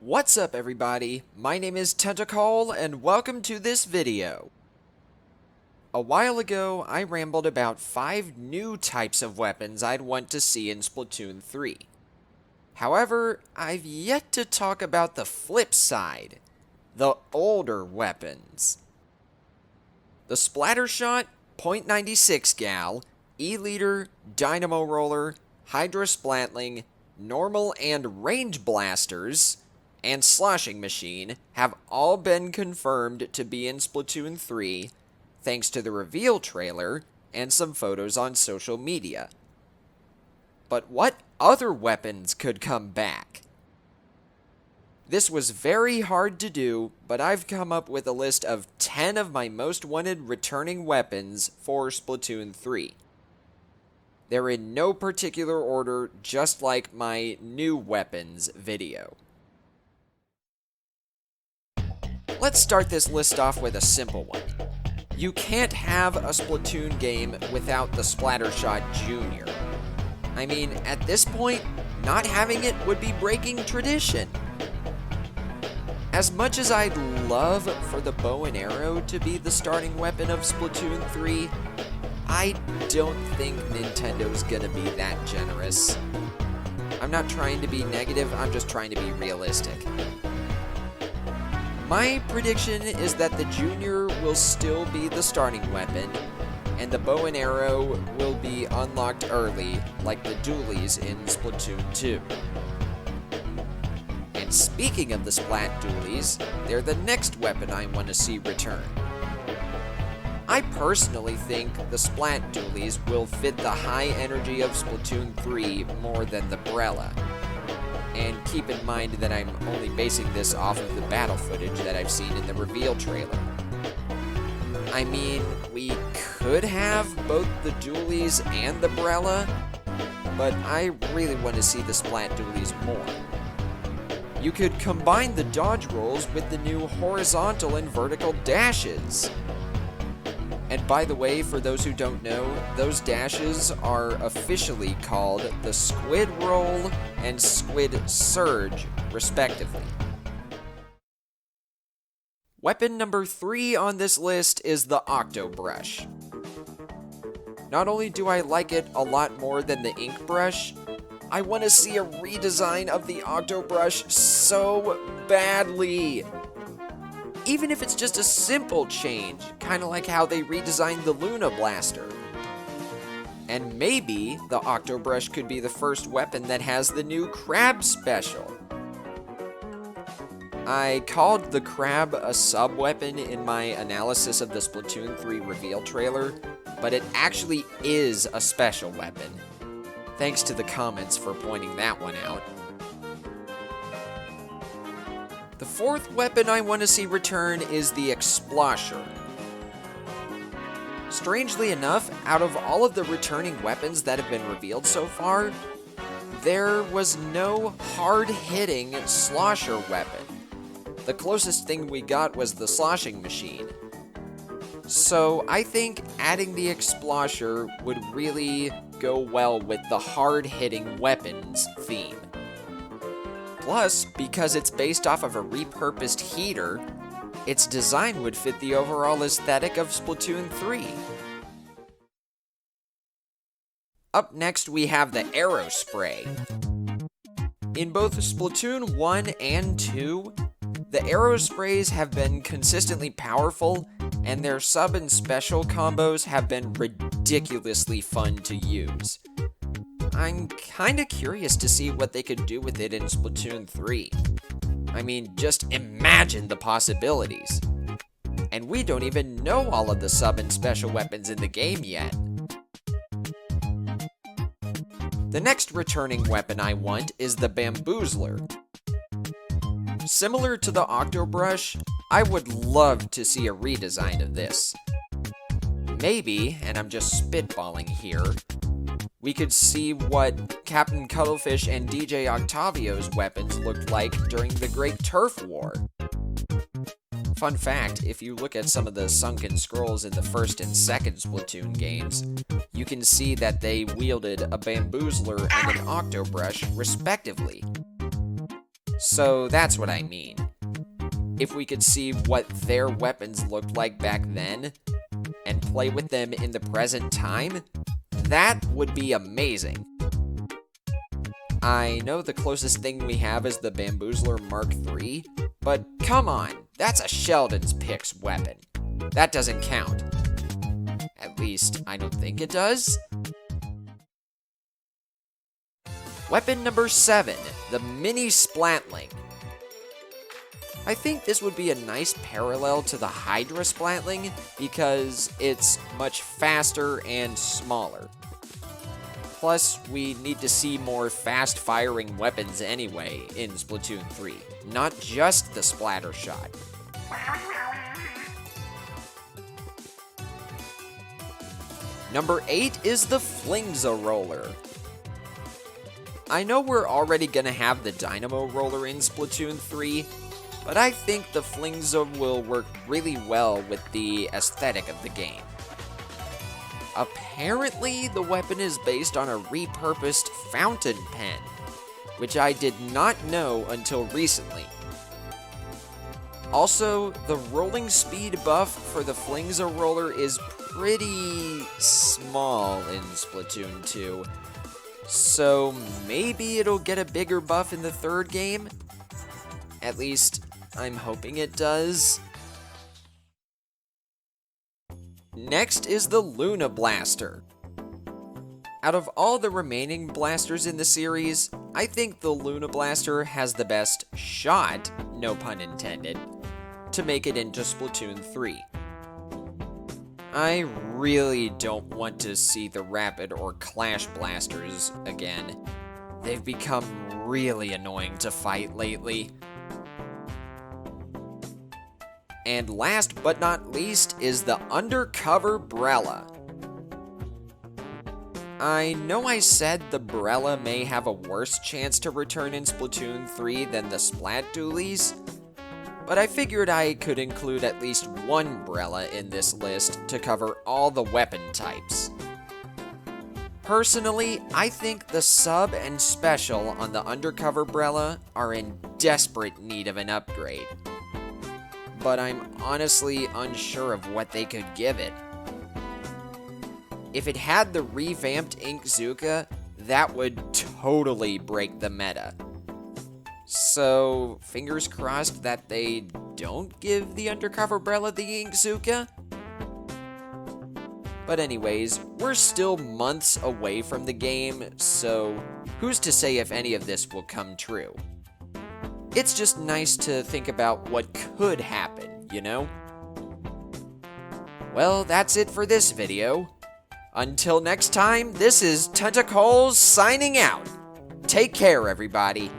What's up everybody, my name is Tentacle and welcome to this video. A while ago, I rambled about 5 new types of weapons I'd want to see in Splatoon 3. However, I've yet to talk about the flip side, the older weapons. The Splattershot, .96 Gal, E-Liter, Dynamo Roller, Hydra Splatling, Normal and Range Blasters, and Sloshing Machine have all been confirmed to be in Splatoon 3, thanks to the reveal trailer and some photos on social media. But what other weapons could come back? This was very hard to do, but I've come up with a list of 10 of my most wanted returning weapons for Splatoon 3. They're in no particular order, just like my new weapons video. Let's start this list off with a simple one. You can't have a Splatoon game without the Splattershot Jr. I mean, at this point, not having it would be breaking tradition. As much as I'd love for the bow and arrow to be the starting weapon of Splatoon 3, I don't think Nintendo's gonna be that generous. I'm not trying to be negative, I'm just trying to be realistic. My prediction is that the Junior will still be the starting weapon, and the bow and arrow will be unlocked early, like the Dualies in Splatoon 2. And speaking of the Splat Dualies, they're the next weapon I want to see return. I personally think the Splat Dualies will fit the high energy of Splatoon 3 more than the Brella. And keep in mind that I'm only basing this off of the battle footage that I've seen in the reveal trailer. I mean, we could have both the Dualies and the Brella, but I really want to see the Splat Dualies more. You could combine the dodge rolls with the new horizontal and vertical dashes. And by the way, for those who don't know, those dashes are officially called the Squid Roll and Squid Surge, respectively. Weapon number 3 on this list is the Octo Brush. Not only do I like it a lot more than the Ink Brush, I want to see a redesign of the Octo Brush so badly. Even if it's just a simple change, kind of like how they redesigned the Luna Blaster. And maybe the Octo Brush could be the first weapon that has the new Crab Special. I called the Crab a sub-weapon in my analysis of the Splatoon 3 reveal trailer, but it actually is a special weapon. Thanks to the comments for pointing that one out. The fourth weapon I want to see return is the Explosher. Strangely enough, out of all of the returning weapons that have been revealed so far, there was no hard-hitting slosher weapon. The closest thing we got was the Sloshing Machine. So I think adding the Explosher would really go well with the hard-hitting weapons theme. Plus, because it's based off of a repurposed heater, its design would fit the overall aesthetic of Splatoon 3. Up next, we have the Arrow Spray. In both Splatoon 1 and 2, the Arrow Sprays have been consistently powerful, and their sub and special combos have been ridiculously fun to use. I'm kinda curious to see what they could do with it in Splatoon 3. I mean, just imagine the possibilities. And we don't even know all of the sub and special weapons in the game yet. The next returning weapon I want is the Bamboozler. Similar to the Octo Brush, I would love to see a redesign of this. Maybe, and I'm just spitballing here, we could see what Captain Cuttlefish and DJ Octavio's weapons looked like during the Great Turf War. Fun fact, if you look at some of the sunken scrolls in the first and second Splatoon games, you can see that they wielded a Bamboozler and an Octo Brush, respectively. So that's what I mean. If we could see what their weapons looked like back then, and play with them in the present time, that would be amazing. I know the closest thing we have is the Bamboozler Mark III, but come on, that's a Sheldon's Picks weapon. That doesn't count. At least, I don't think it does. Weapon number 7, the Mini Splatling. I think this would be a nice parallel to the Hydra Splatling because it's much faster and smaller. Plus, we need to see more fast-firing weapons anyway in Splatoon 3, not just the splatter shot. Number 8 is the Flingza Roller. I know we're already gonna have the Dynamo Roller in Splatoon 3, but I think the Flingza will work really well with the aesthetic of the game. Apparently, the weapon is based on a repurposed fountain pen, which I did not know until recently. Also, the rolling speed buff for the Flingza Roller is pretty small in Splatoon 2, so maybe it'll get a bigger buff in the third game? At least, I'm hoping it does. Next is the Luna Blaster. Out of all the remaining blasters in the series, I think the Luna Blaster has the best shot, no pun intended, to make it into Splatoon 3. I really don't want to see the Rapid or Clash blasters again. They've become really annoying to fight lately. And last but not least is the Undercover Brella. I know I said the Brella may have a worse chance to return in Splatoon 3 than the Splat Dualies, but I figured I could include at least one Brella in this list to cover all the weapon types. Personally, I think the sub and special on the Undercover Brella are in desperate need of an upgrade, but I'm honestly unsure of what they could give it. If it had the revamped Ink Zuka, that would totally break the meta. So, fingers crossed that they don't give the Undercover Brella the Ink Zuka? But anyways, we're still months away from the game, so who's to say if any of this will come true? It's just nice to think about what could happen, you know? Well, that's it for this video. Until next time, this is Tentacles signing out. Take care, everybody.